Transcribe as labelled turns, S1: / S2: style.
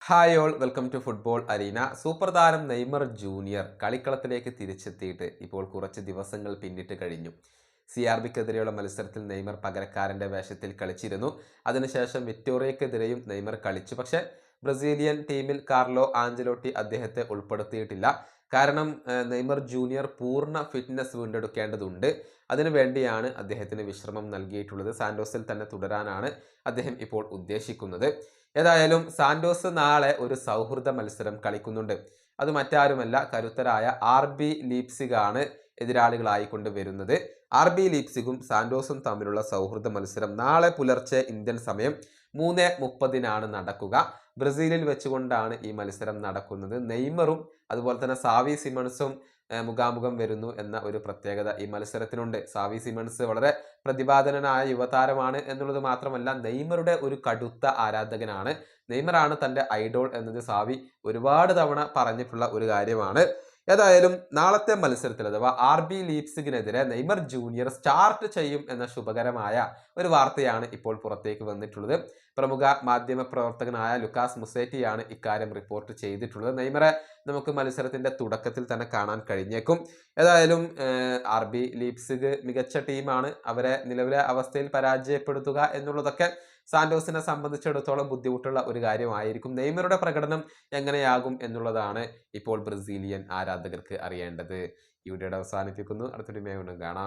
S1: Hi all welcome to football arena. Super താരം Neymar junior കളിക്കളത്തിലേക്ക് തിരിച്ചെത്തിയിട്ട് ഇപ്പോൾ കുറച്ച് ദിവസങ്ങൾ പിന്നിട്ട് കഴിഞ്ഞു. CR7-ക്കെതിരെയുള്ള മത്സരത്തിൽ നെയ്മർ പകരക്കാരൻ്റെ വേഷത്തിൽ കളിച്ചിരുന്നു. അതിനുശേഷം വിക്ടോറിയക്കെതിരെയും നെയ്മർ കളിച്ചു. പക്ഷേ ബ്രസീലിയൻ ടീമിൽ കാർലോ ആഞ്ചലോട്ടി അദ്ദേഹത്തെ ഉൾപ്പെടുത്തിയിട്ടില്ല. കാരണം നെയ്മർ ജൂനിയർ പൂർണ്ണ ഫിറ്റ്നസ് വീണ്ടെടുക്കേണ്ടതുണ്ട്. അതിനുവേണ്ടിയാണ് അദ്ദേഹത്തിന് വിശ്രമം നൽകിയിട്ടുള്ളത്. സാന്റോസിൽ തന്നെ തുടരാനാണ് അദ്ദേഹം ഇപ്പോൾ ഉദ്ദേശിക്കുന്നത്. ഏതായാലും സാന്റോസ് നാളെ ഒരു സൗഹൃദ മത്സരം കളിക്കുന്നുണ്ട്. അത് മറ്റാരുമല്ല, കരുത്തരായ RB ലീപ്സിഗാണ് എതിരാളികളായിക്കൊണ്ട് വരുന്നത്. RB ലീപ്സിഗും സാന്റോസും തമ്മിലുള്ള സൗഹൃദ മത്സരം നാളെ പുലർച്ചെ ഇന്ത്യൻ സമയം 3:30 നടക്കുക. ബ്രസീലിൽ വെച്ചുകൊണ്ടാണ് ഈ മത്സരം നടക്കുന്നത്. നെയ്മറും അതുപോലെ തന്നെ സാവി സിമൺസും മുഖാമുഖം വരുന്നു എന്ന ഒരു പ്രത്യേകത ഈ മത്സരത്തിനുണ്ട്. സാവി സിമൺസ് വളരെ പ്രതിഭാധനനായ യുവതാരമാണ് എന്നുള്ളത് മാത്രമല്ല, നെയ്മറുടെ ഒരു കടുത്ത ആരാധകനാണ്. നെയ്മറാണ് തൻ്റെ ഐഡോൾ എന്നത് സാവി ഒരുപാട് തവണ പറഞ്ഞിട്ടുള്ള ഒരു കാര്യമാണ്. ഏതായാലും നാളത്തെ മത്സരത്തിൽ അഥവാ RB ലീപ്സിഗിനെതിരെ നെയ്മർ ജൂനിയർ സ്റ്റാർട്ട് ചെയ്യും എന്ന ശുഭകരമായ ഒരു വാർത്തയാണ് ഇപ്പോൾ പുറത്തേക്ക് വന്നിട്ടുള്ളത്. പ്രമുഖ മാധ്യമ പ്രവർത്തകനായ ലുക്കാസ് മുസേറ്റിയാണ് ഇക്കാര്യം റിപ്പോർട്ട് ചെയ്തിട്ടുള്ളത്. നെയ്മറെ നമുക്ക് മത്സരത്തിന്റെ തുടക്കത്തിൽ തന്നെ കാണാൻ കഴിഞ്ഞേക്കും. ഏതായാലും RB ലീപ്സിഗ് മികച്ച ടീമാണ്. അവരെ നിലവിലെ അവസ്ഥയിൽ പരാജയപ്പെടുത്തുക എന്നുള്ളതൊക്കെ സാന്റോസിനെ സംബന്ധിച്ചിടത്തോളം ബുദ്ധിമുട്ടുള്ള ഒരു കാര്യമായിരിക്കും. നെയ്മറുടെ പ്രകടനം എങ്ങനെയാകും എന്നുള്ളതാണ് ഇപ്പോൾ ബ്രസീലിയൻ ആരാധകർക്ക് അറിയേണ്ടത്. ഈ വീഡിയോയുടെ അവസാനിപ്പിക്കുന്നു. അടുത്തൊരു വീഡിയോയിൽ കാണാം.